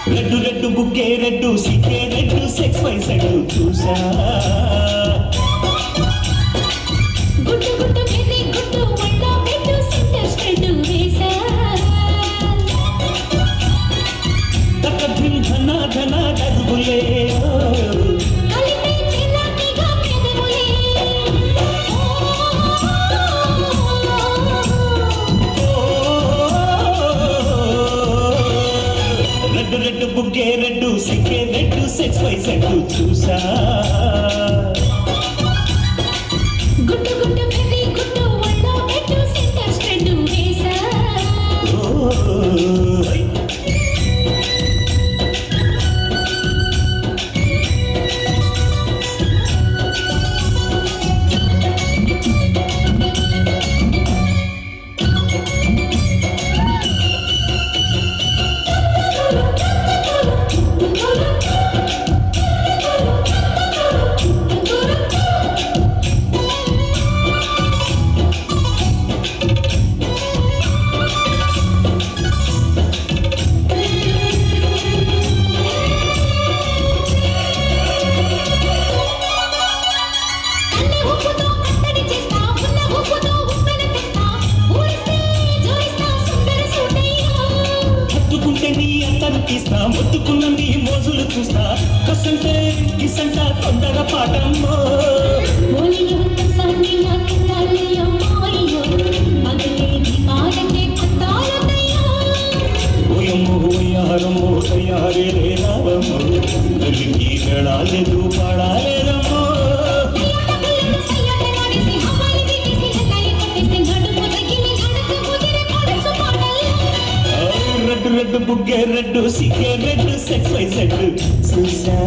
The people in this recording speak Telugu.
రెడ్డు రెడ్డు బుక్కే రెడ్డు సిక్కే రెడ్డు సెక్స్ వైస్ రెడ్డు చూసా గుట్టు గుట్టు వెరీ గుట్టు వండా పెట్టు సెంటర్ స్టెడ్ వేసా తక ధిన్ ధన ధన డరుగులే కలిపే చిరాకిగా పెదవులే రెడ్డు రెడ్డు బుక్కే రెడ్డు సిక్కే రెడ్డు సెక్స్ వైస్ రెడ్డు చూసా గుట్టు గుట్టు వెరీ గుట్టు వండా పెట్టు సెంటర్ స్టెడ్ వేసా ముత్తుకున్న నీ మోజులు చూస్తా కసంటే కిసంట తొందర పాటమ్మో ఓయమ్మో ఓయారమ్మో తయారే రావమ్మో నలికి గడాలేదు పాడాలేదమ్మో రెడ్డు రెడ్డు బుగ్గే రెడ్డు సిగ్గే రెడ్డు సెక్స్ వైస్ రెడ్డు చూసా